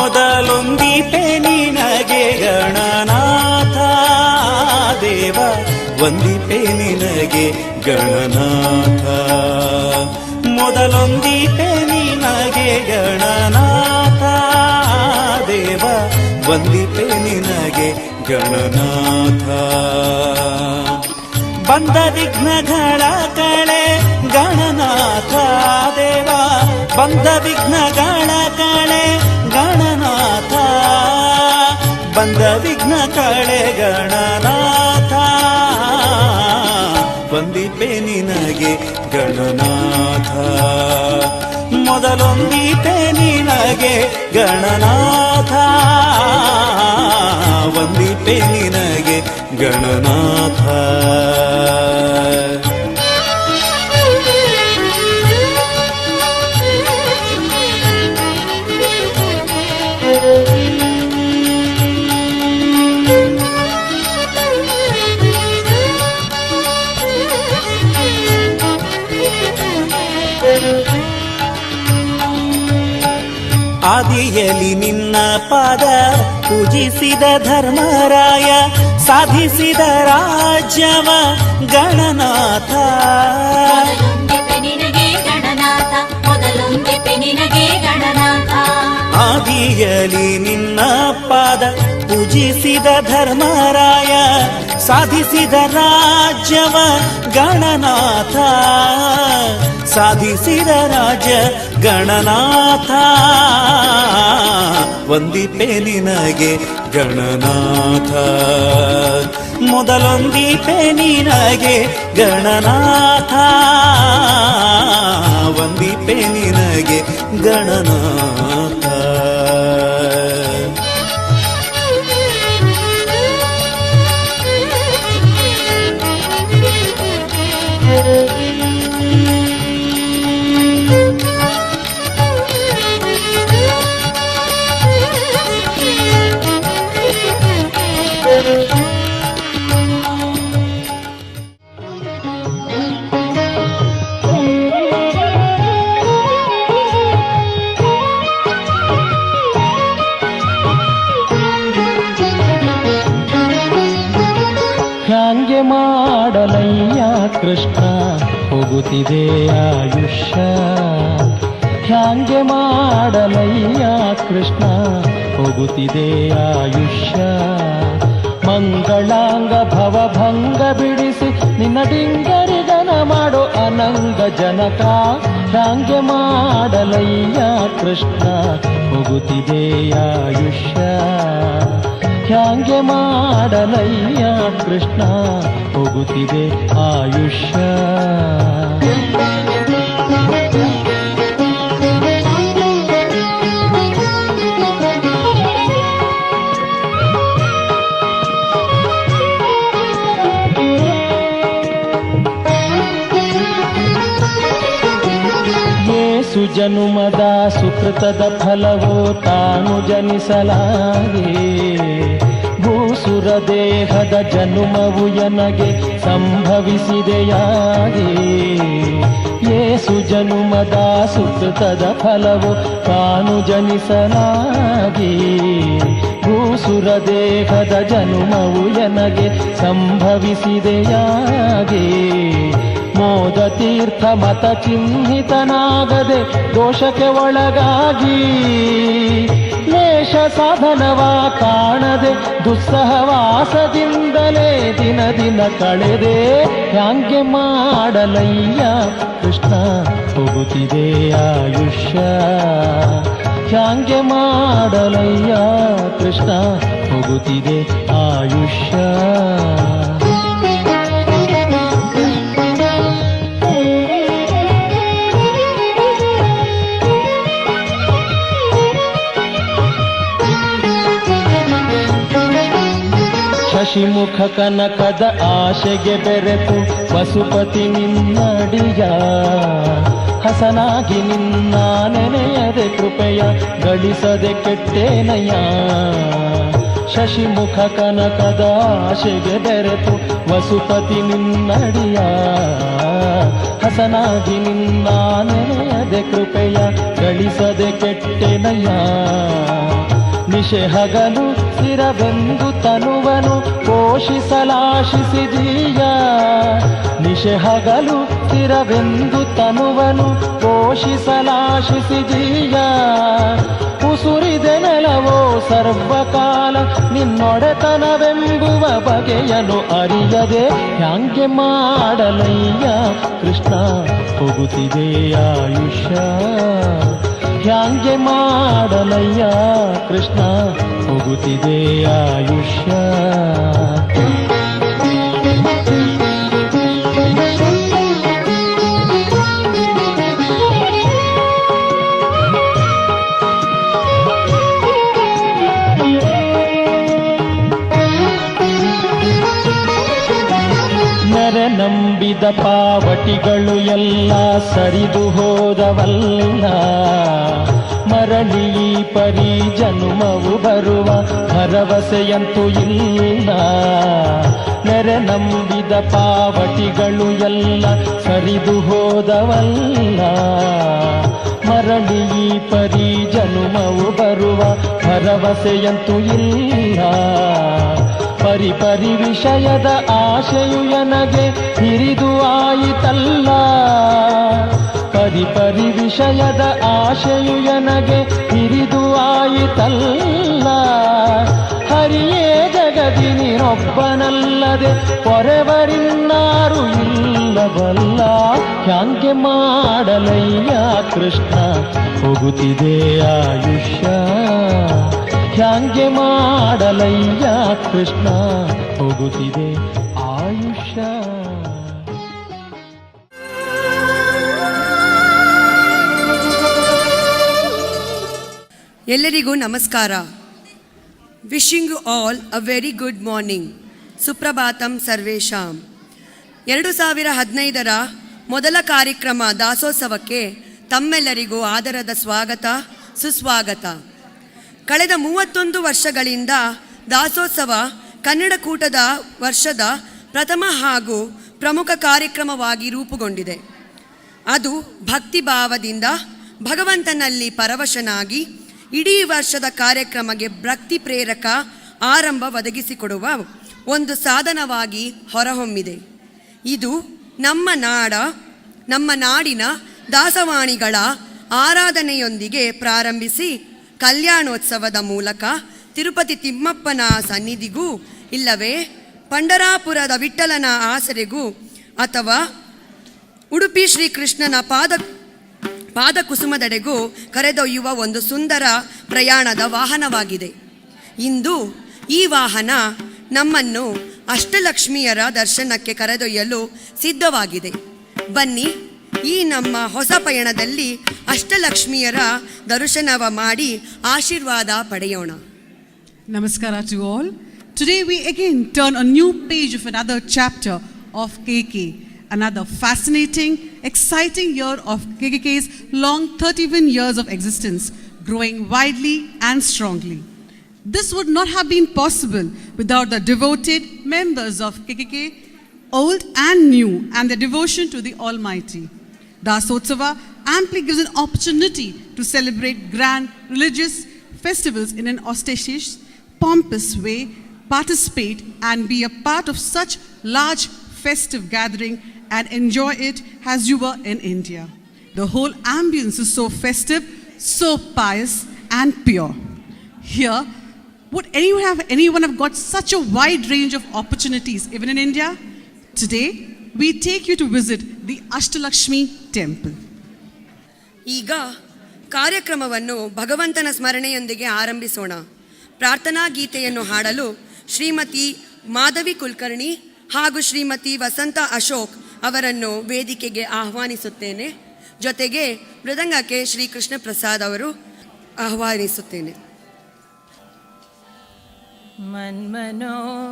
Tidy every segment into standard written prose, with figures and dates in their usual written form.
ಮೊದಲೊಂದಿಪೆ ನಿನಗೆ ಗಣನಾಥ ದೇವ ವಂದಿಪೆ ನಿನಗೆ ಗಣನಾಥ ಮೊದಲೊಂದಿಪೆ ನಿನಗೆ ಗಣನಾಥ ದೇವ ವಂದಿಪೆ ನಿನಗೆ ಗಣನಾಥ ಬಂದ ವಿಘ್ನಗಳ ಕಳೆ ಗಣನಾಥ ದೇವ ಬಂದ ವಿಘ್ನಗಳ ಕಳೆ ಗಣನಾಥ ಬಂದ ವಿಘ್ನ ಕಳೆ ಗಣನಾಥ ವಂದಿಪೆ ನಿನಗೆ ಗಣನಾಥ ಮೊದಲೊಂದಿಪೆ ನಿನಗೆ ಗಣನಾಥ ವಂದಿಪೆ ನಿನಗೆ ಗಣನಾಥ ಆದಿಯಲ್ಲಿ ನಿನ್ನ ಪಾದ ಪೂಜಿಸಿದ ಧರ್ಮರಾಯ ಸಾಧಿಸಿದ ರಾಜ್ಯವ ಗಣನಾಥ ಆದಿಯಲ್ಲಿ ನಿನ್ನ ಪಾದ ಪೂಜಿಸಿದ ಧರ್ಮರಾಯ ಸಾಧಿಸಿದ ರಾಜ್ಯವ ಗಣನಾಥ ಸಾಧಿಸಿದ ರಾಜ್ಯ ಗಣನಾಥ ವಂದಿಪೆ ನಿನಗೆ ಗಣನಾಥ ಮೊದಲೊಂದಿಪೆ ನಿನಗೆ ಗಣನಾಥ ವಂದಿಪೆ ನಿನಗೆ ಗಣನಾಥ ಹ್ಯಾಂಗೆ ಮಾಡಲಯ್ಯ ಕೃಷ್ಣ ಹೋಗುತ್ತಿದೆ ಆಯುಷ್ಯ ಹ್ಯಾಂಗೆ ಮಾಡಲಯ್ಯ ಕೃಷ್ಣ ಹೋಗುತ್ತಿದೆ ಆಯುಷ್ಯ ಮಂಗಳಾಂಗ ಭವಭಂಗ ಬಿಡಿಸಿ ನಿನ್ನ ಡಿಂಗರಿಗನ ಮಾಡೋ ಅನಂಗ ಜನಕ ಹ್ಯಾಂಗೆ ಮಾಡಲಯ್ಯ ಕೃಷ್ಣ ಹೋಗುತ್ತಿದೆ ಆಯುಷ್ಯ ಹ್ಯಾಂಗೆ ಮಾಡಲಯ್ಯ ಕೃಷ್ಣ ಹೋಗುತ್ತಿದೆ ಆಯುಷ್ಯ ಯೇಸು ಜನುಮದ ಸುಕೃತದ ಫಲವೋ ತಾನು ಜನಿಸಲಾಗೆ ಭೂಸುರ ದೇಹದ ಜನುಮವು ಎನಗೆ ಸಂಭವಿಸಿದೆಯಾಗೆ ಯೇಸು ಜನುಮದ ಸುಕೃತದ ಫಲವು ತಾನು ಜನಿಸಲಾಗೆ ಭೂಸುರ ದೇಹದ ಜನುಮವು ಎನಗೆ ಸಂಭವಿಸಿದೆಯಾಗೆ ಮೋದ ತೀರ್ಥ ಮತ ಚಿಹ್ನಿತನಾಗದೆ ದೋಷಕ್ಕೆ ಒಳಗಾಗಿ ಲೇಷ ಸಾಧನವ ಕಾಣದೆ ದುಸ್ಸಹವಾಸದಿಂದಲೇ ದಿನ ದಿನ ಕಳೆದೆ ಹ್ಯಾಂಗೆ ಮಾಡಲಯ್ಯ ಕೃಷ್ಣ ಹೋಗುತ್ತಿದೆ ಆಯುಷ್ಯ ಹ್ಯಾಂಗೆ ಮಾಡಲಯ್ಯ ಕೃಷ್ಣ ಹೋಗುತ್ತಿದೆ ಆಯುಷ್ಯ ಶಶಿಮುಖ ಕನಕದ ಆಶೆಗೆ ಬೆರೆತು ಪಶುಪತಿ ನಿನ್ನಡಿಯ ಹಸನಾಗಿ ನಿನ್ನ ನೆನೆಯದೆ ಕೃಪೆಯ ಗಳಿಸದೆ ಕೆಟ್ಟೇನಯ್ಯ ಶಶಿಮುಖ ಕನಕದ ಆಶೆಗೆ ಬೆರೆತು ವಸುಪತಿ ನಿನ್ನಡಿಯ ಹಸನಾಗಿ ನಿನ್ನ ನೆನೆಯದೆ ಕೃಪೆಯ ಗಳಿಸದೆ ಕೆಟ್ಟೆನಯ್ಯ ನಿಶೆ ಹಗಲು ಸ್ಥಿರವೆಂದು ತನುವನು ಪೋಷಿಸಲಾಶಿಸಿದೀಯ. ನಿಶೆ ಹಗಲು ಸ್ಥಿರವೆಂದು ತನುವನು ಪೋಷಿಸಲಾಶಿಸಿದೀಯ. ಉಸುರಿದೆ ನೆಲವೋ ಸರ್ವಕಾಲ ನಿನ್ನೊಡೆತನವೆಂಬುವ ಬಗೆಯನು ಅರಿಯದೆ ಹ್ಯಾಂಗೆ ಮಾಡಲಯ್ಯ ಕೃಷ್ಣ ಹೋಗುತ್ತಿದೆ ಆಯುಷ್ಯ. ಹ್ಯಾಂಗೆ ಮಾಡಲಯ್ಯ ಕೃಷ್ಣ ಹೋಗುತ್ತಿದೆ ಆಯುಷ್ಯ. ನಂಬಿದ ಪಾವಟಿಗಳು ಎಲ್ಲ ಸರಿದು ಹೋದವಲ್ಲ. ಮರಳಿ ಪರಿ ಜನುಮವು ಬರುವ ಭರವಸೆಯಂತೂ ಇಲ್ಲ. ನೆರೆ ನಂಬಿದ ಪಾವಟಿಗಳು ಎಲ್ಲ ಸರಿದು ಹೋದವಲ್ಲ. ಮರಳಿ ಪರಿ ಜನುಮವು ಬರುವ ಭರವಸೆಯಂತೂ ಇಲ್ಲ. ಪರಿ ವಿಷಯದ ಆಶೆಯು ನನಗೆ ಹಿರಿದು ಆಯಿತಲ್ಲ. ಪರಿ ವಿಷಯದ ಆಶೆಯು ನನಗೆ ಹಿರಿದು ಆಯಿತಲ್ಲ. ಹರಿಯೇ ಜಗದಿ ನೀನೊಬ್ಬನಲ್ಲದೆ ಪೊರೆವರಿನ್ನಾರು ಇಲ್ಲವಲ್ಲ. ಹ್ಯಾಂಗೆ ಮಾಡಲಯ್ಯ ಕೃಷ್ಣ ಹೋಗುತ್ತಿದೆ ಆಯುಷ್ಯ. ಹ್ಯಾಂಗೆ ಮಾಡಲಯ್ಯ ಕೃಷ್ಣ ಹೋಗುತ್ತಿದೆ ಆಯುಷ್ಯ. ಎಲ್ಲರಿಗೂ ನಮಸ್ಕಾರ. Wishing you all a very good morning. ಸುಪ್ರಭಾತಂ ಸರ್ವೇಶಾಂ. 2015ರ ಮೊದಲ ಕಾರ್ಯಕ್ರಮ ದಾಸೋತ್ಸವಕ್ಕೆ ತಮ್ಮೆಲ್ಲರಿಗೂ ಆದರದ ಸ್ವಾಗತ ಸುಸ್ವಾಗತ. ಕಳೆದ 31 ವರ್ಷಗಳಿಂದ ದಾಸೋತ್ಸವ ಕನ್ನಡಕೂಟದ ವರ್ಷದ ಪ್ರಥಮ ಹಾಗೂ ಪ್ರಮುಖ ಕಾರ್ಯಕ್ರಮವಾಗಿ ರೂಪುಗೊಂಡಿದೆ. ಅದು ಭಕ್ತಿಭಾವದಿಂದ ಭಗವಂತನಲ್ಲಿ ಪರವಶನಾಗಿ ಇಡೀ ವರ್ಷದ ಕಾರ್ಯಕ್ರಮಕ್ಕೆ ಭಕ್ತಿ ಪ್ರೇರಕ ಆರಂಭ ಒದಗಿಸಿಕೊಡುವ ಒಂದು ಸಾಧನವಾಗಿ ಹೊರಹೊಮ್ಮಿದೆ. ಇದು ನಮ್ಮ ನಾಡಿನ ದಾಸವಾಣಿಗಳ ಆರಾಧನೆಯೊಂದಿಗೆ ಪ್ರಾರಂಭಿಸಿ ಕಲ್ಯಾಣೋತ್ಸವದ ಮೂಲಕ ತಿರುಪತಿ ತಿಮ್ಮಪ್ಪನ ಸನ್ನಿಧಿಗೂ ಇಲ್ಲವೇ ಪಂಡರಾಪುರದ ವಿಠ್ಠಲನ ಆಸರೆಗೂ ಅಥವಾ ಉಡುಪಿ ಶ್ರೀಕೃಷ್ಣನ ಪಾದಕುಸುಮದೆಡೆಗೂ ಕರೆದೊಯ್ಯುವ ಒಂದು ಸುಂದರ ಪ್ರಯಾಣದ ವಾಹನವಾಗಿದೆ. ಇಂದು ಈ ವಾಹನ ನಮ್ಮನ್ನು ಅಷ್ಟಲಕ್ಷ್ಮಿಯರ ದರ್ಶನಕ್ಕೆ ಕರೆದೊಯ್ಯಲು ಸಿದ್ಧವಾಗಿದೆ. ಬನ್ನಿ, ಈ ನಮ್ಮ ಹೊಸ ಪಯಣದಲ್ಲಿ ಅಷ್ಟಲಕ್ಷ್ಮಿಯರ ದರ್ಶನವ ಮಾಡಿ ಆಶೀರ್ವಾದ ಪಡೆಯೋಣ. Namaskara to all. Today we again turn a new page of another chapter of KK. Another fascinating, exciting year of KKK's long 31 years of existence, growing widely and strongly. This would not have been possible without the devoted members of KKK, old and new, and their devotion to the Almighty. Dasotsava amply gives an opportunity to celebrate grand religious festivals in an auspicious, pompous way, participate and be a part of such large festive gathering and enjoy it as you were in India. The whole ambience is so festive, so pious and pure. Here, would anyone have got such a wide range of opportunities even in India? Today, we take you to visit the Ashtalakshmi temple. ಈಗ ಕಾರ್ಯಕ್ರಮವನ್ನು ಭಗವಂತನ ಸ್ಮರಣೆಯೊಂದಿಗೆ ಆರಂಭಿಸೋಣ. ಪ್ರಾರ್ಥನಾ ಗೀತೆಯನ್ನು ಹಾಡಲು ಶ್ರೀಮತಿ ಮಾಧವಿ ಕುಲಕರ್ಣಿ ಹಾಗೂ ಶ್ರೀಮತಿ ವಸಂತ ಅಶೋಕ್ ಅವರನ್ನು ವೇದಿಕೆಗೆ ಆಹ್ವಾನಿಸುತ್ತೇನೆ. ಜೊತೆಗೆ ಮೃದಂಗಕ್ಕೆ ಶ್ರೀ ಕೃಷ್ಣ ಪ್ರಸಾದ್ ಅವರು ಆಹ್ವಾನಿಸುತ್ತೇನೆ. ಮನ್ಮನೋಭೀಷ್ಟವರದಂ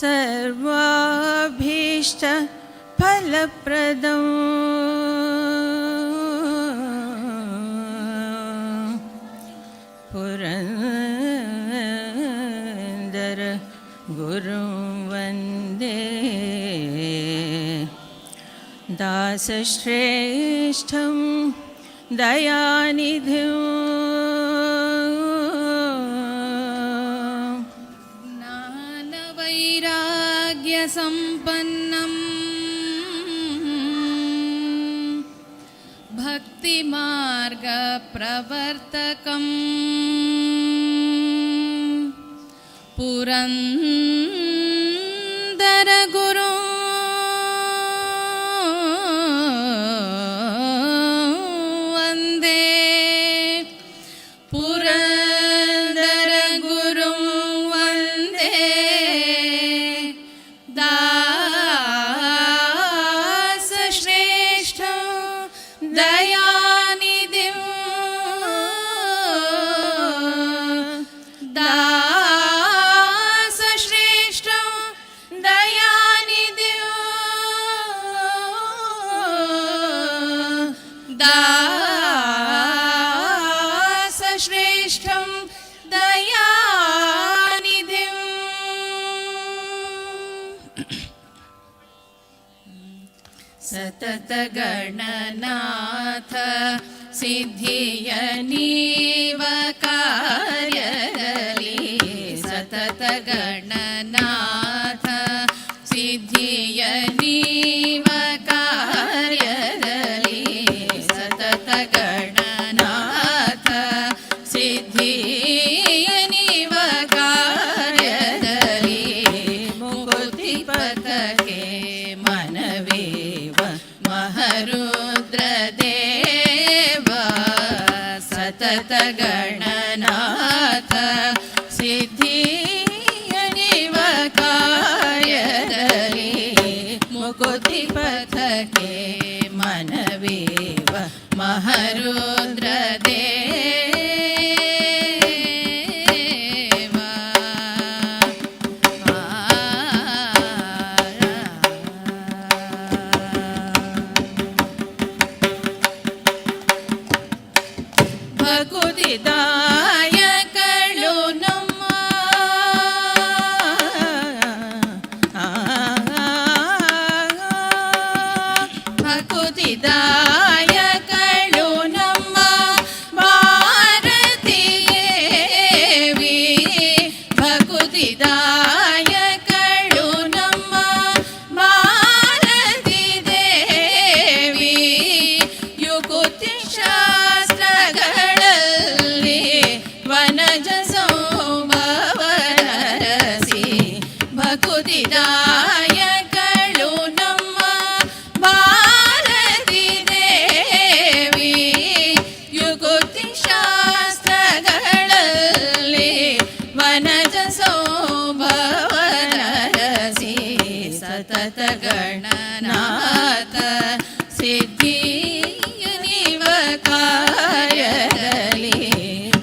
ಸರ್ವಾಭೀಷ್ಟ ಫಲಪ್ರದಂ ಪುರಂದರ ಗುರುಂ ವಂದೇ दासश्रेष्ठं दयानिधिं ज्ञानवैराग्यसम्पन्नं भक्तिमार्गप्रवर्तकं पुरन्दरगुरुं वन्दे पुरन्दरगुरुं वन्दे दासश्रेष्ठं दयानिधिं दासश्रेष्ठं दयानिधिं दासश्रेष्ठं दयानिधिं सततगणनाथ सिद्धियनीव कार्यदली सततगणनाथ सिद्धियनीव कार्यदली सततगणनाथ सिद्धियनीव कार्यदली मुकुतिपतके मनवेव महरुद्रदेव सततगणनाथ सिद्धियनीव कार्यदली मुकुतिपथके मनवेव महरुद्रदेव ಭಕುತಿದಾಯಕಳು ನಮ್ಮ ಭಕುತಿದಾಯಕಳು ನಮ್ಮ ಭಾರತೀ ದೇವಿ ಭಕುತಿದಾಯಕಳು ನಮ್ಮ ಭಾರತೀ ದೇವಿ ಯುಕುತಿ ಶಾಸ್ತ್ರಗಳಲ್ಲಿ ವನಜ ಸೌಭವರಸಿ ಭಕುತಿದಾಯಕಳು ನಮ್ಮ ಭಾರತೀ ದೇವಿ ಯುಕುತಿ ಶಾಸ್ತ್ರಗಳಲ್ಲಿ ವನಜ ಸೌಭವರಸಿ ಸತತಗಣನಾಥ ಸಿದ್ಧಿಯನಿವ ಕಾರ್ಯದಲ್ಲಿ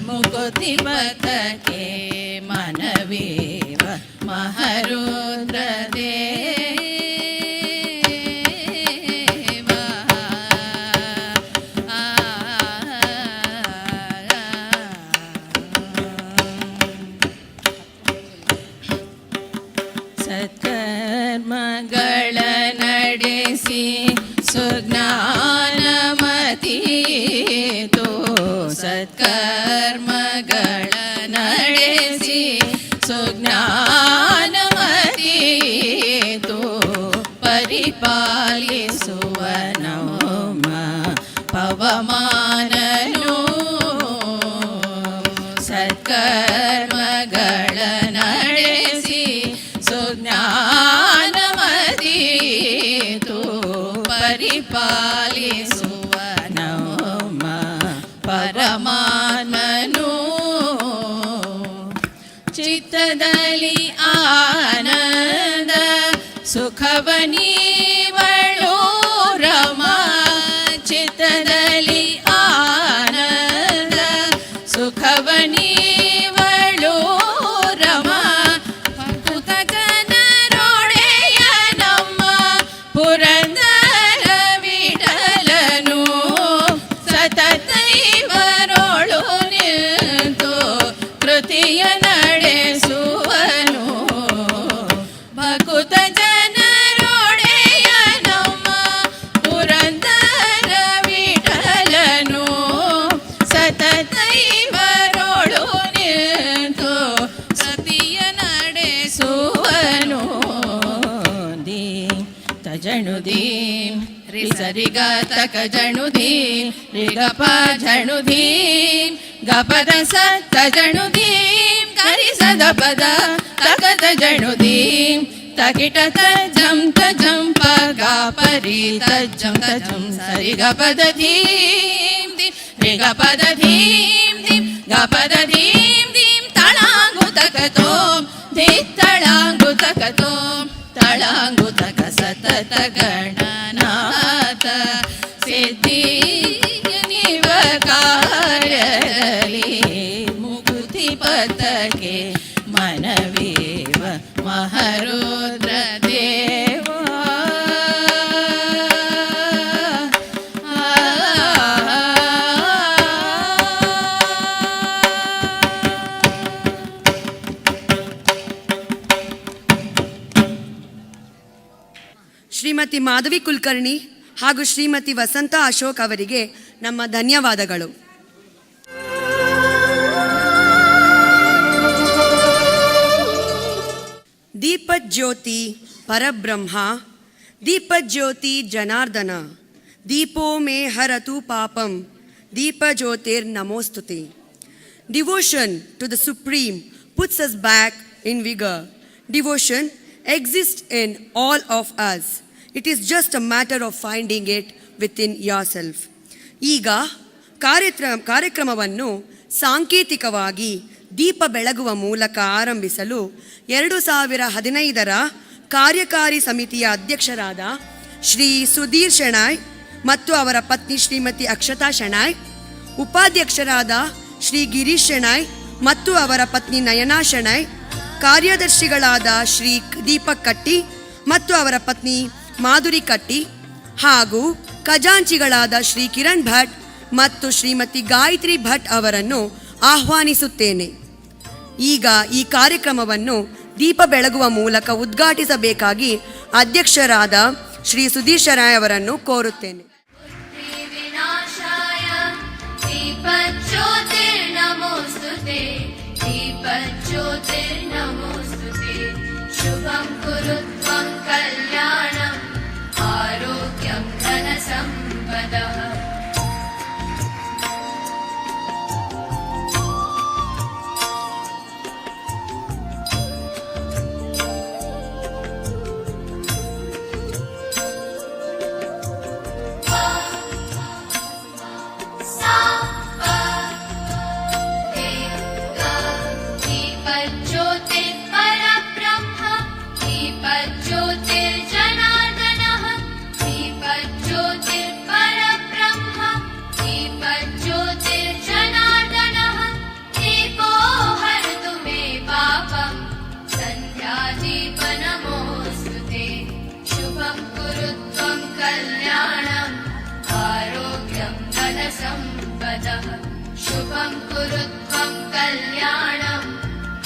ಮುಕುತಿಪಥಕೆ ಮನವೇವ ಮಹರುದ್ರದೇವ ಸತ್ಕರ್ಮಗಳ ನಡೆಸಿ ಸುಜ್ಞಾನಮತೀತು ಸತ್ಕರ್ಮಗಳ ನಡೆಸಿ ಸುಜ್ಞಾನಮತೀತು ಪರಿಪಾಲಿಸುವ ನಮ್ಮ ಪವಮಾನನು ಸತ್ಕರ್ಮಗಳ ನಡೆಸಿ ಸುಜ್ಞಾನಮತೀತು ಪರಿಪಾಲಿಸುವ ನಮ್ಮ ಪರಮಾತ್ಮನು ಚಿತ್ತದಲ್ಲಿ ಆನಂದ ಸುಖವನೀವಳು ರಮ ಚಿತ್ತದಲ್ಲಿ ಆನಂದ ಸುಖವನೀವಳು ರಮ ಭಕ್ತ ಜನರೊಡೆಯ ನಮ್ಮ ಪುರಂದರ ವಿಠಲನು ಸತತ ಇವರೊಳು ನಿಂತು ಕೃತಿಯ ನಡೆಸುವನು ಭಕುತ ಜನರೊಡೆ ಜಣುದೀಂ ರಿ ಸರಿ ಗ ತಕ ಜಣುದೀಂ ರಿ ಗ ಪ ಜಣುದೀಂ ಗ ಪದ ಸ ತ ಜಣುದೀಂ ಕರಿ ಸದ ಪದ ತಕ ಜಣುದೀಂ ತಕಿಟ ತ ಜಂ ಪ ಗ ಪರಿ ತ ಜಂ ಸರಿ ಗ ಪದ ಧೀಂ ಧೀಂ ರಿ ಗ ಪದ ಧೀಂ ಧೀಂ ಗ ಪದ ಧೀಂ ಧೀಂ ತಳಾಂಗು ತಕತೋಂ ಧೀ ತಳಾಂಗು ತಕತೋಂ ತಳಾಂಗು ತಕ ಸತತ ಗಣನಾಥ ಸಿದ್ಧಿ ನಿವ ಕಾರ್ಯದಲ್ಲಿ ಮುಕುತಿ ಪತಕೆ ಮನವೇವ ಮಹರುದ್ರ ದೇವ ಶ್ರೀಮತಿ ಮಾಧವಿ ಕುಲಕರ್ಣಿ ಹಾಗೂ ಶ್ರೀಮತಿ ವಸಂತ ಅಶೋಕ್ ಅವರಿಗೆ ನಮ್ಮ ಧನ್ಯವಾದಗಳು. ದೀಪಜ್ಯೋತಿ ಪರಬ್ರಹ್ಮ ದೀಪಜ್ಯೋತಿ ಜನಾರ್ದನ ದೀಪೋ ಮೇ ಹರತು ಪಾಪಂ ದೀಪಜ್ಯೋತಿರ್ ನಮೋಸ್ತುತೆ. Devotion to the Supreme puts us back in vigor. Devotion exists in all of us. It is just a matter of finding it within yourself. ಈಗ ಕಾರ್ಯಕ್ರಮವನ್ನು ಸಾಂಕೇತಿಕವಾಗಿ ದೀಪ ಬೆಳಗುವ ಮೂಲಕ ಆರಂಭಿಸಲು 2015ರ ಕಾರ್ಯಕಾರಿ ಸಮಿತಿಯ ಅಧ್ಯಕ್ಷರಾದ ಶ್ರೀ ಸುಧೀರ್ ಶೆಣಾಯ್ ಮತ್ತು ಅವರ ಪತ್ನಿ ಶ್ರೀಮತಿ ಅಕ್ಷತಾ ಶೆಣಾಯ್, ಉಪಾಧ್ಯಕ್ಷರಾದ ಶ್ರೀ ಗಿರೀಶ್ ಶೆಣಾಯ್ ಮತ್ತು ಅವರ ಪತ್ನಿ ನಯನಾ ಶೆಣಾಯ್, ಕಾರ್ಯದರ್ಶಿಗಳಾದ ಶ್ರೀ ದೀಪಕ್ ಕಟ್ಟಿ ಮತ್ತು ಅವರ ಪತ್ನಿ ಮಾಧುರಿ ಕಟ್ಟಿ ಹಾಗೂ ಖಜಾಂಚಿಗಳಾದ ಶ್ರೀ ಕಿರಣ್ ಭಟ್ ಮತ್ತು ಶ್ರೀಮತಿ ಗಾಯತ್ರಿ ಭಟ್ ಅವರನ್ನು ಆಹ್ವಾನಿಸುತ್ತೇನೆ. ಈಗ ಈ ಕಾರ್ಯಕ್ರಮವನ್ನು ದೀಪ ಬೆಳಗುವ ಮೂಲಕ ಉದ್ಘಾಟಿಸಬೇಕಾಗಿ ಅಧ್ಯಕ್ಷರಾದ ಶ್ರೀ ಸುಧೀರ್ ಶೆಣಾಯ್ ಅವರನ್ನು ಕೋರುತ್ತೇನೆ. शुभं कुरु त्वं कल्याणम् आरोग्यं धनसम्पदः. शुभं कुरु त्वं कल्याणम्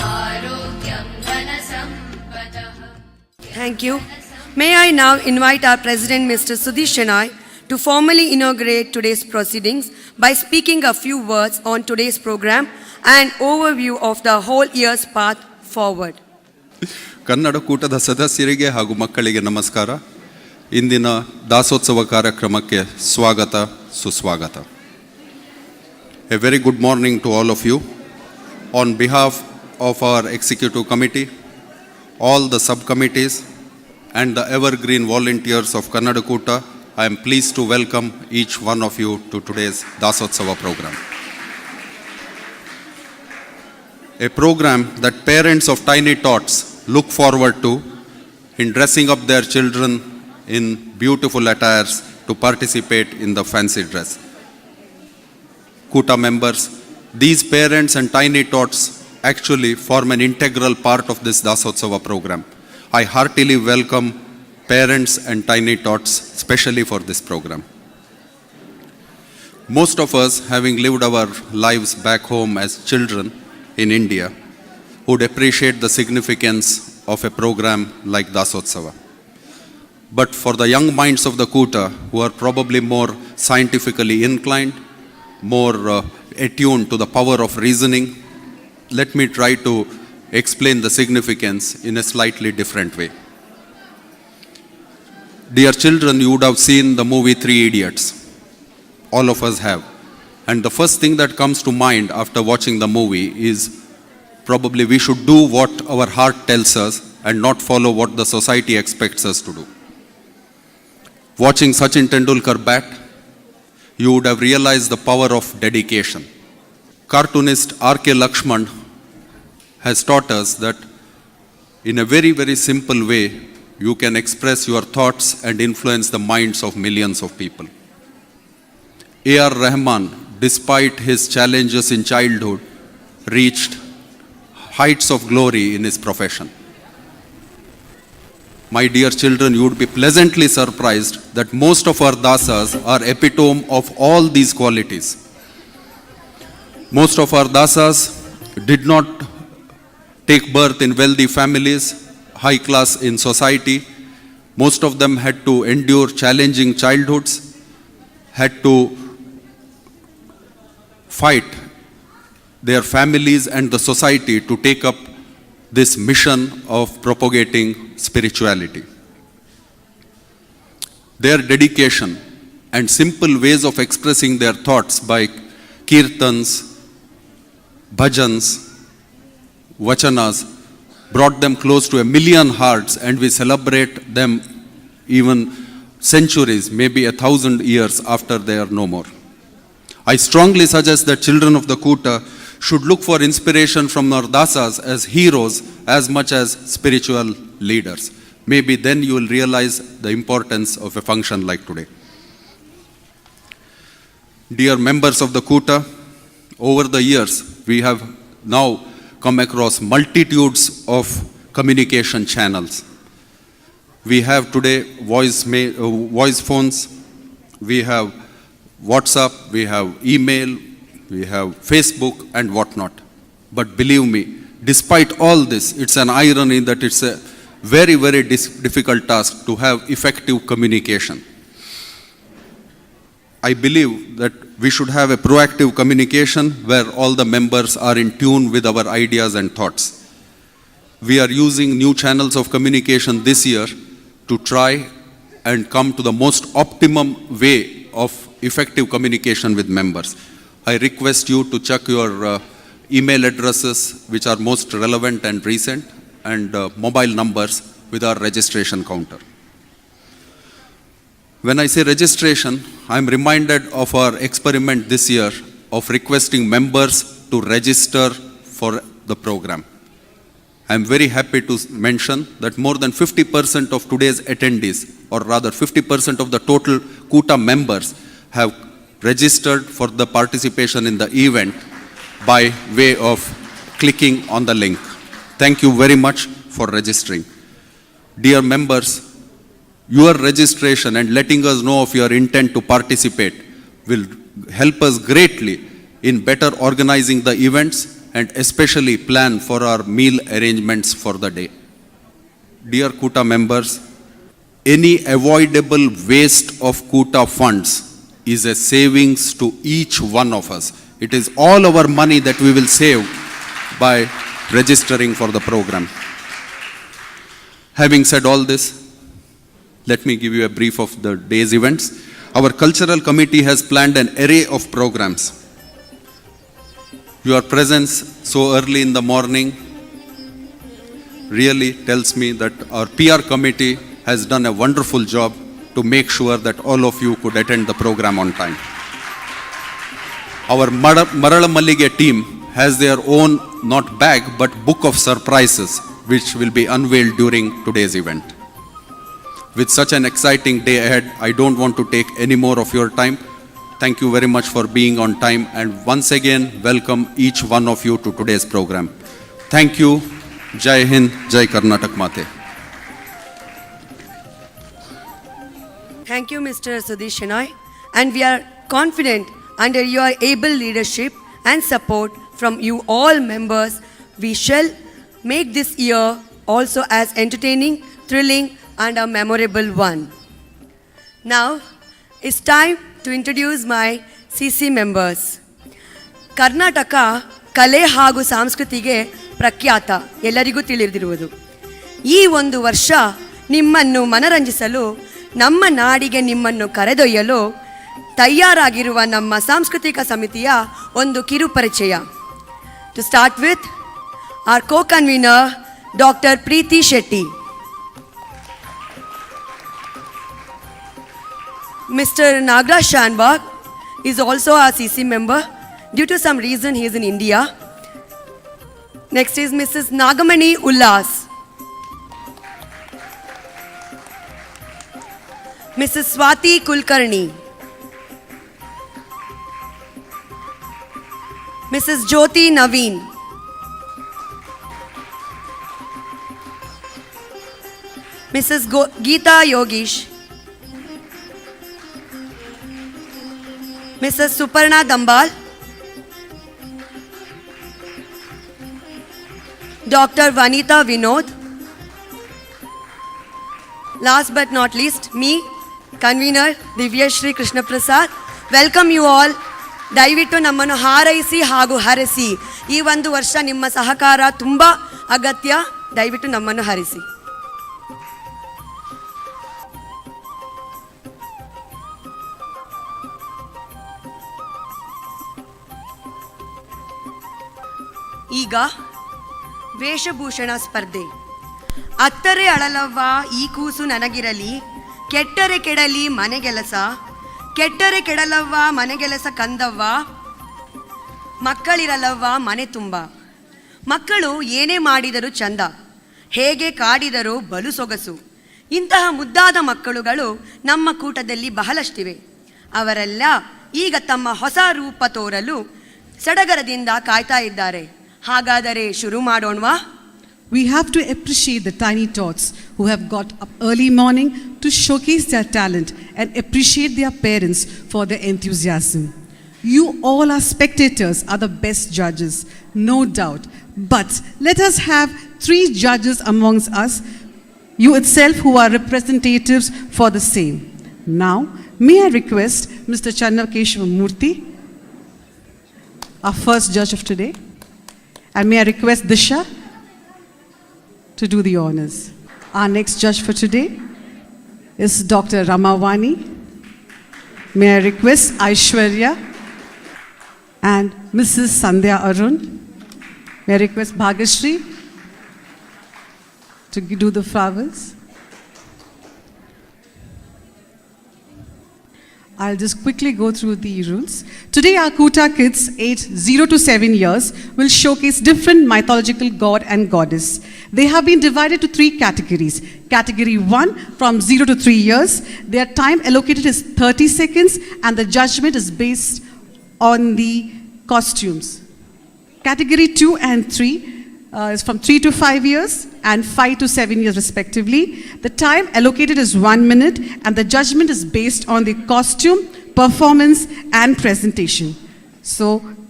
आरोग्यं धनसम्पदः. Thank you. May I now invite our President, Mr. Sudhir Shenoy, to formally inaugurate today's proceedings by speaking a few words on today's program and overview of the whole year's path forward. Kannada ಕೂಟದ ಸದಸ್ಯರಿಗೆ ಹಾಗೂ ಮಕ್ಕಳಿಗೆ ನಮಸ್ಕಾರ. ಇಂದಿನ ದಾಸೋತ್ಸವ ಕಾರ್ಯಕ್ರಮಕ್ಕೆ ಸ್ವಾಗತ ಸುಸ್ವಾಗತ. A very good morning to all of you. On behalf of our executive committee, all the subcommittees and the evergreen volunteers of Kannada Kuta, I am pleased to welcome each one of you to today's Dasotsava program. A program that parents of tiny tots look forward to in dressing up their children in beautiful attires to participate in the fancy dress. Kuta members, these parents and tiny tots actually form an integral part of this Dasotsava program. I heartily welcome parents and tiny tots, especially for this program. Most of us, having lived our lives back home as children in India, would appreciate the significance of a program like Dasotsava. But for the young minds of the Kuta, who are probably more scientifically inclined, more attuned to the power of reasoning, let me try to explain the significance in a slightly different way. Dear children, you would have seen the movie Three Idiots. All of us have. And the first thing that comes to mind after watching the movie is probably we should do what our heart tells us and not follow what the society expects us to do. Watching Sachin Tendulkar bat, you would have realized the power of dedication. Cartoonist R.K. Lakshman has taught us that in a very, very simple way, you can express your thoughts and influence the minds of millions of people. A.R. Rahman, despite his challenges in childhood, reached heights of glory in his profession. My dear children, you would be pleasantly surprised that most of our dasas are epitome of all these qualities. Most of our dasas did not take birth in wealthy families, high class in society. Most of them had to endure challenging childhoods, had to fight their families and the society to take up this mission of propagating spirituality. Their dedication and simple ways of expressing their thoughts by kirtans, bhajans, vachanas brought them close to 1 million hearts, and we celebrate them even centuries, maybe 1,000 years after they are no more. I strongly suggest that children of the Kuta should look for inspiration from our dasas as heroes as much as spiritual leaders. Maybe then you will realize the importance of a function like today. Dear members of the Kuta, over the years we have now come across multitudes of communication channels. We have today voice phones, we have WhatsApp, we have email, we have Facebook and whatnot. But believe me, despite all this, it's an irony that it's a very, very difficult task to have effective communication. I believe that we should have a proactive communication where all the members are in tune with our ideas and thoughts. We are using new channels of communication this year to try and come to the most optimum way of effective communication with members. I request you to check your email addresses which are most relevant and recent, and mobile numbers with our registration counter. When I say registration, I am reminded of our experiment this year of requesting members to register for the program. I am very happy to mention that more than 50% of today's attendees, or rather 50% of the total Kuta members, have registered for the participation in the event by way of clicking on the link. Thank you very much for registering. Dear members, your registration and letting us know of your intent to participate will help us greatly in better organizing the events and especially plan for our meal arrangements for the day. Dear Kuta members, any avoidable waste of Kuta funds is a savings to each one of us. It is all our money that we will save by registering for the program. Having said all this, let me give you a brief of the day's events. Our cultural committee has planned an array of programs. Your presence so early in the morning really tells me that our PR committee has done a wonderful job to make sure that all of you could attend the program on time. Our Marala Mallige team has their own, not bag, but book of surprises, which will be unveiled during today's event. With such an exciting day ahead, I don't want to take any more of your time. Thank you very much for being on time, and once again, welcome each one of you to today's program. Thank you. Jai Hind, Jai Karnataka Mate. Thank you, Mr. Sudhish Shenoy, and we are confident under your able leadership and support from you all members, we shall make this year also as entertaining, thrilling, and a memorable one. Now, it's time to introduce my CC members. Karnataka ಕಲೆ ಹಾಗೂ ಸಂಸ್ಕೃತಿಗೆ ಪ್ರಖ್ಯಾತ, ಎಲ್ಲರಿಗೂ ತಿಳಿದಿರುವುದು. ಈ ಒಂದು ವರ್ಷ ನಿಮ್ಮನ್ನು ಮನರಂಜಿಸಲು ನಮ್ಮ ನಾಡಿಗೆ ನಿಮ್ಮನ್ನು ಕರೆದೊಯ್ಯಲು ತಯಾರಾಗಿರುವ ನಮ್ಮ ಸಾಂಸ್ಕೃತಿಕ ಸಮಿತಿಯ ಒಂದು ಕಿರು ಪರಿಚಯ. To start with our co-convener doctor Preeti Shetty. Mr. Nagraj Shanbag is also a CC member. Due to some reason, he is in India. Next is Mrs. Nagamani Ullas. Mrs. Swati Kulkarni. Mrs. Jyoti Naveen. Mrs. Geeta Yogish. Mrs. Suparna Dambal. Dr. Vanita Vinod. Last but not least, me, convener Divyashri Krishna Prasad. Welcome you all. ದಯವಿಟ್ಟು ನಮ್ಮನ್ನು ಹಾರೈಸಿ ಹಾಗೂ ಹರಸಿ. ಈ ಒಂದು ವರ್ಷ ನಿಮ್ಮ ಸಹಕಾರ ತುಂಬ ಅಗತ್ಯ. ದಯವಿಟ್ಟು ನಮ್ಮನ್ನು ಹರಿಸಿ. ಈಗ ವೇಷಭೂಷಣ ಸ್ಪರ್ಧೆ. ಅತ್ತರೆ ಅಳಲವ್ವ ಈ ಕೂಸು ನನಗಿರಲಿ, ಕೆಟ್ಟರೆ ಕೆಡಲಿ ಮನೆಗೆಲಸ, ಕೆಟ್ಟರೆ ಕೆಡಲವ್ವ ಮನೆಗೆಲಸ ಕಂದವ್ವ, ಮಕ್ಕಳಿರಲವ್ವ ಮನೆ ತುಂಬ. ಮಕ್ಕಳು ಏನೇ ಮಾಡಿದರೂ ಚಂದ, ಹೇಗೆ ಕಾಡಿದರೂ ಬಲು ಸೊಗಸು. ಇಂತಹ ಮುದ್ದಾದ ಮಕ್ಕಳುಗಳು ನಮ್ಮ ಕೂಟದಲ್ಲಿ ಬಹಳಷ್ಟಿವೆ. ಅವರೆಲ್ಲ ಈಗ ತಮ್ಮ ಹೊಸ ರೂಪ ತೋರಲು ಸಡಗರದಿಂದ ಕಾಯ್ತಾ ಇದ್ದಾರೆ. ಹಾಗಾದರೆ ಶುರು ಮಾಡೋಣವಾ? We have to appreciate the tiny tots who have got up early morning to showcase their talent and appreciate their parents for their enthusiasm. You all are spectators, are the best judges, no doubt. But let us have 3 judges amongst us, you itself who are representatives for the same. Now, may I request Mr. Channakeshwar Murthy, our first judge of today, and may I request Disha to do the honors. Our next judge for today is Dr. Ramavani. May I request Aishwarya and Mrs. Sandhya Arun. May I request Bhagashri to do the flowers. I'll just quickly go through the rules. Today our Kuta kids aged 0 to 7 years will showcase different mythological god and goddess. They have been divided to 3 categories. Category 1 from 0 to 3 years. Their time allocated is 30 seconds and the judgment is based on the costumes. Category 2 and 3 is from 3 to 5 years and 5 to 7 years respectively. The time allocated is 1 minute and the judgment is based on the costume, performance and presentation. So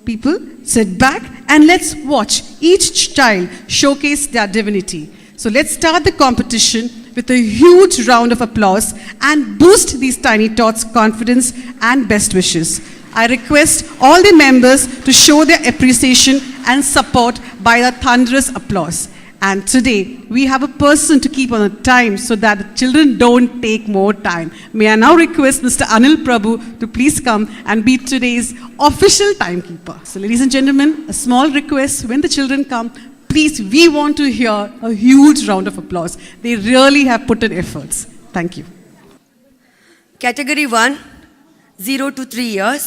people sit back and let's watch each child showcase their divinity. So let's start the competition with a huge round of applause and boost these tiny tots' confidence and best wishes. I request all the members to show their appreciation and support by a thunderous applause. And today, we have a person to keep on the time so that the children don't take more time. May I now request Mr. Anil Prabhu to please come and be today's official timekeeper. So ladies and gentlemen, a small request, when the children come, please, we want to hear a huge round of applause. They really have put in efforts. Thank you. Category 1, 0 to 3 years.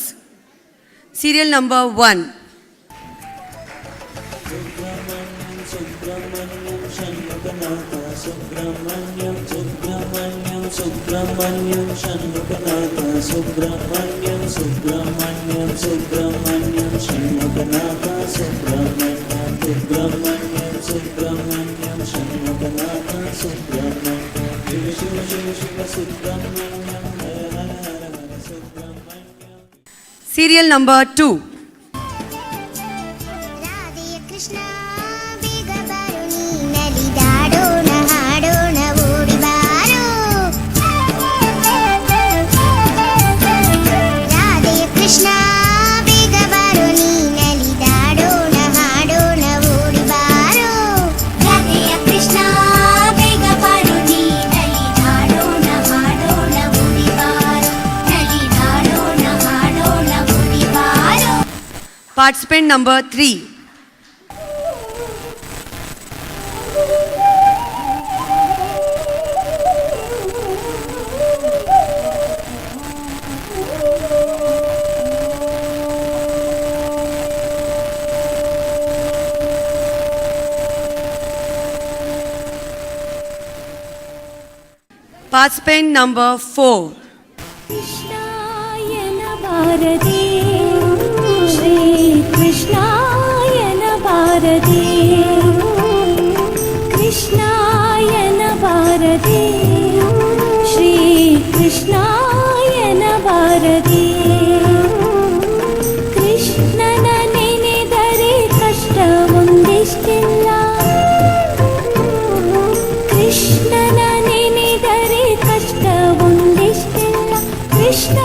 Serial number 1. Subramanyam Shanmuganatha Subramanyam Subramanyam Subramanyam Shanmuganatha Subramanyam Subramanyam Subramanyam Shanmuganatha Subramanyam Shiva Shiva Shiva Subramanyam Hara Hara Hara Subramanyam. Serial number 2. Radhe Krishna Bega Baruni Nalidadona Hadona Odi Baru. Radhe Krishna Bega Baruni Nalidadona Hadona Odi Baru. Radhe Krishna Bega Baruni Nalidadona Hadona Participant number 3. Participant number 4. कृष्णाय भारते श्री कृष्णाय भारते कृष्णाय भारते श्री कृष्णाय भारते कृष्णನ ನೆನೆದರೆ ಕಷ್ಟ ಒಂದಿಷ್ಟಿಲ್ಲ ಕೃಷ್ಣನ ನೆನೆದರೆ ಕಷ್ಟ ಒಂದಿಷ್ಟಿಲ್ಲ ಕೃಷ್ಣ.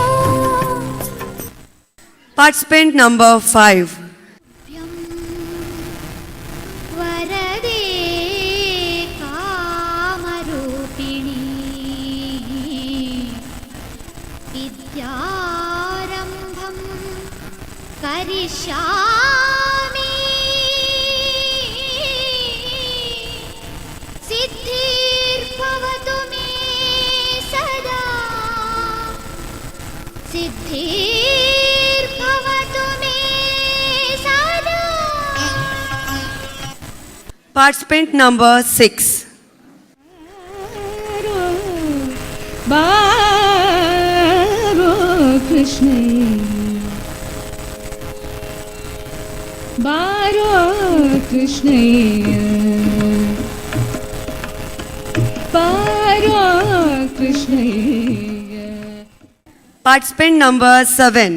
Participant number 5. ವರದೆ ಕಾಮರೂಪಿಣಿ ವಿದ್ಯಾರಂಭಂ ಕರಿಷ್ಯಾಮಿ ಸಿದ್ಧಿರ್ಭವತು ಮೇ ಸದಾ ಸಿದ್ಧಿರ್ಭವತು ಮೇ ಸದಾ. Participant number 6. बारो कृष्ण बारो कृष्ण बारो कृष्ण. Participant number 7.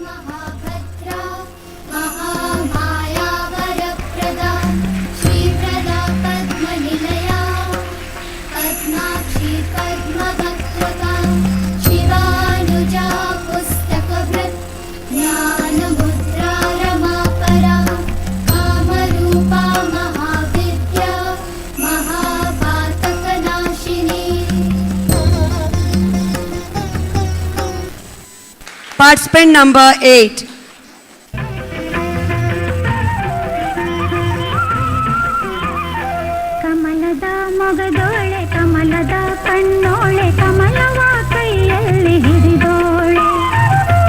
महाभद्रा महामाया वरप्रदा श्रीप्रदा पद्मनिलया पद्माक्षी पद्मभक्त्रका शिवानुजा पुस्तकभृत् ज्ञानमुद्रा रमापरा कामरूपा महाविद्या महापातकनाशिनी. Participant number 8. ಕಮಲದ ಮೊಗದೋಳೆ ಕಮಲದ ಕಣ್ಣೋಳೆ ಕಮಲವ ಕೈಯಲ್ಲಿ ಹಿಡಿದೋಳೆ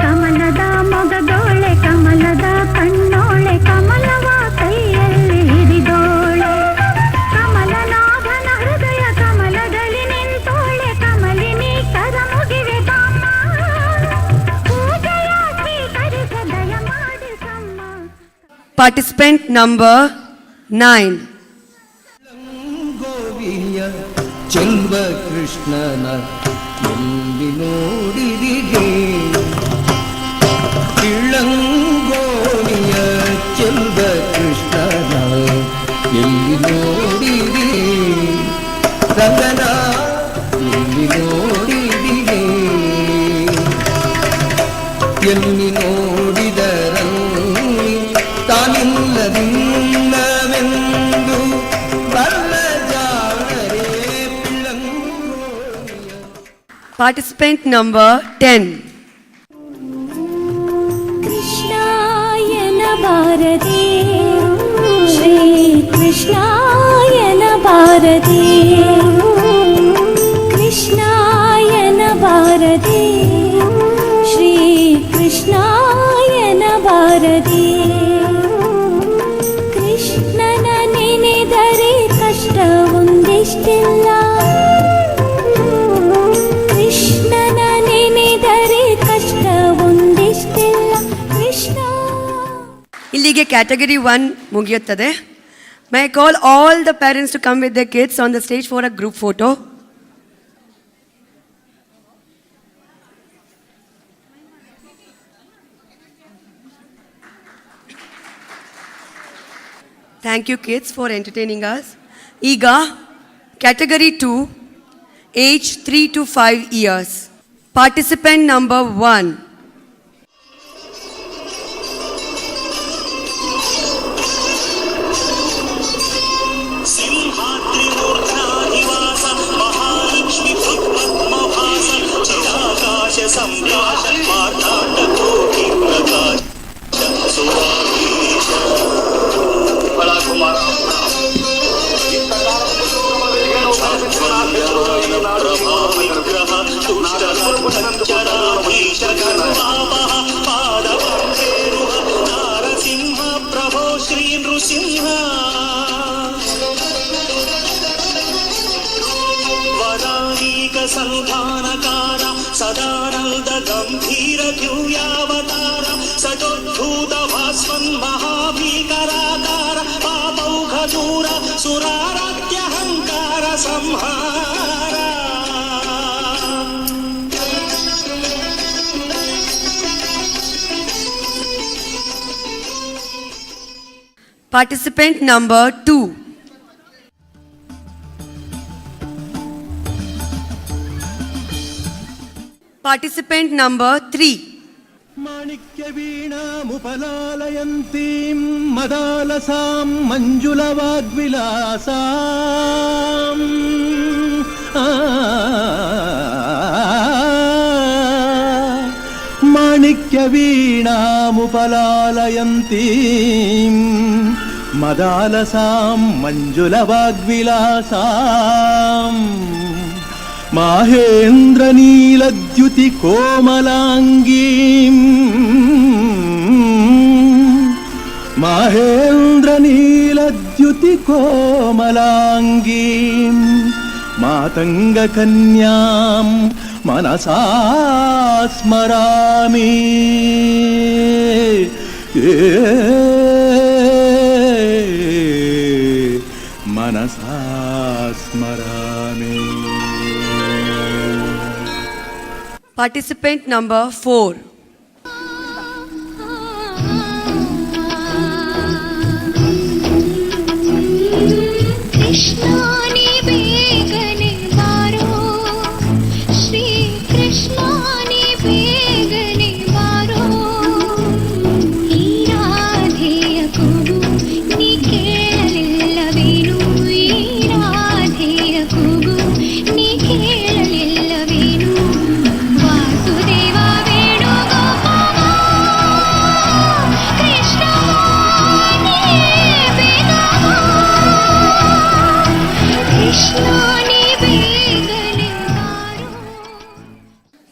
ಕಮಲದ ಮೊಗದೋಳೆ ಕಮಲದ ಕಣ್ಣೋಳೆ ಕಮಲವ ಕೈಯಲ್ಲಿ ಹಿಡಿದೋಳೆ ಕಮಲನಾಭನ ಹೃದಯ ಕಮಲದಲ್ಲಿ ನಿಂತೋಳೆ ಕಮಲಿನಿ ಕರ ಮುಗಿವೆ ತಮ್ಮ ಪೂಜೆಯ ಸ್ವೀಕರಿಸ ದಯ ಮಾಡಿ ತಮ್ಮ. Participant number 9. ಗೋವಿಯ ಚೆಲ್ವ ಕೃಷ್ಣನ ಎಲ್ಲಿ ನೋಡಿದಿಗೆ ಇಳಂಗೋವಿಯ ಚೆಲ್ವ ಕೃಷ್ಣನ ಎಲ್ಲಿ ನೋಡಿದೆ ರಂಗನ ಎಲ್ಲಿ ನೋಡಿದಿಗೆ ಎಲ್ಲಿ ನೋಡಿದರಲ್ಲಿ ತಾನಿಲ್ಲದಿಲ್ಲವೆಂದು ಬಲ್ಲ ಜಾಣರೇ ಪಿಳ್ಳಂಗೋವಿಯ. Participant number 10. कृष्णाय भारते श्री कृष्णाय भारते कृष्णाय भारते श्री कृष्णाय भारते कृष्णನ ನೆನೆದರೆ ಕಷ್ಟ ಒಂದಿಷ್ಟಿಲ್ಲ ಕೃಷ್ಣನ ನೆನೆದರೆ ಕಷ್ಟ ಒಂದಿಷ್ಟಿಲ್ಲ ಕೃಷ್ಣ. ಇಲ್ಲಿಗೆ category 1 ಮುಗಿಯುತ್ತದೆ. May I call all the parents to come with their kids on the stage for a group photo. Thank you kids for entertaining us. ಈಗ category 2, age 3 to 5 years. Participant number 1. सिंहाद्रिमूर्धानिवास Mahalakshmi पद्मभास चिदाकाश संभ्राश मार्ताण्ड कोटि प्रकाश. संधानकार सदानंद गंभीर दिव्यावतार सजोद्धूत भास्वन् महाभीकराकार पापौघदूर सुराराध्यहंकार संहार Participant number 2. Participant number 3. माणिक्यवीणामुपलालयन्तीं मदालसां मञ्जुलवाग्विलासाम् माणिक्यवीणामुपलालयन्तीं मदालसां मञ्जुलवाग्विलासाम् माहेन्द्रनीलद्युतिकोमलाङ्गीम् माहेन्द्रनीलद्युतिकोमलाङ्गीम् मातङ्गकन्यां मनसा स्मरामि मनसा स्मरामि Participant number 4. कृष्णानि बेगने बारो श्री कृष्णानि बेगने बारो ಈ ರಾಧೆಯ ಕೂಗು ನೀ ಕೇಳಲಿಲ್ಲವೇನು ಈ ರಾಧೆಯ ಕೂಗು ನೀ ಕೇಳಲಿಲ್ಲವೇನು ವಾಸುದೇವ ವೇಣುಗೋಪಾಲ ಕೃಷ್ಣ कृष्णानि बेगने बारो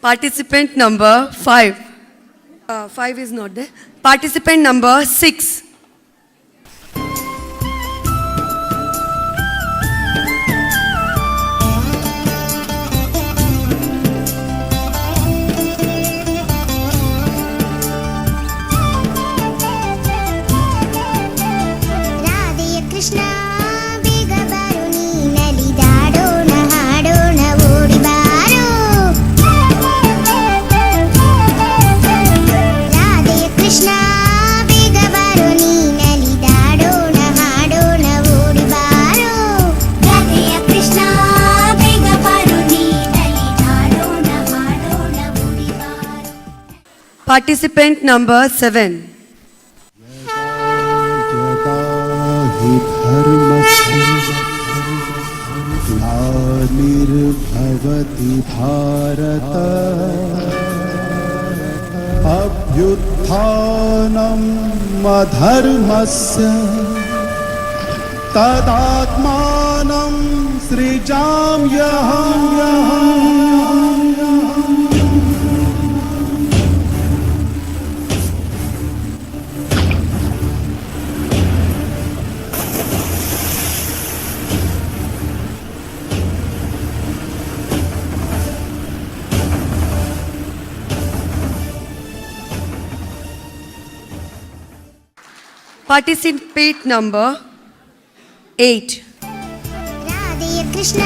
Participant number 5. 5 is not there. Participant number 6. ರಾಧೆಯ Krishna ಬೇಗ ಬಾರೋ ನೀ ನಲಿದಾಡೋಣ ಹಾಡೋಣ ಓಡಿ ಬಾರೋ ರಾಧೆಯ ಕೃಷ್ಣ ಬೇಗ ಬಾರೋ ನೀ ನಲಿದಾಡೋಣ ಹಾಡೋಣ ಓಡಿ ಬಾರೋ ರಾಧೆಯ ಕೃಷ್ಣ ಬೇಗ ಬಾರೋ ನೀ ನಲಿದಾಡೋಣ ಹಾಡೋಣ ಓಡಿ ಬಾರೋ Participant number 7. ग्लानिर्भवति Bharat अभ्युत्थानं अधर्मस्य तदात्मानं सृजाम्यहम् Participant number 8. ರಾಧೆಯ Krishna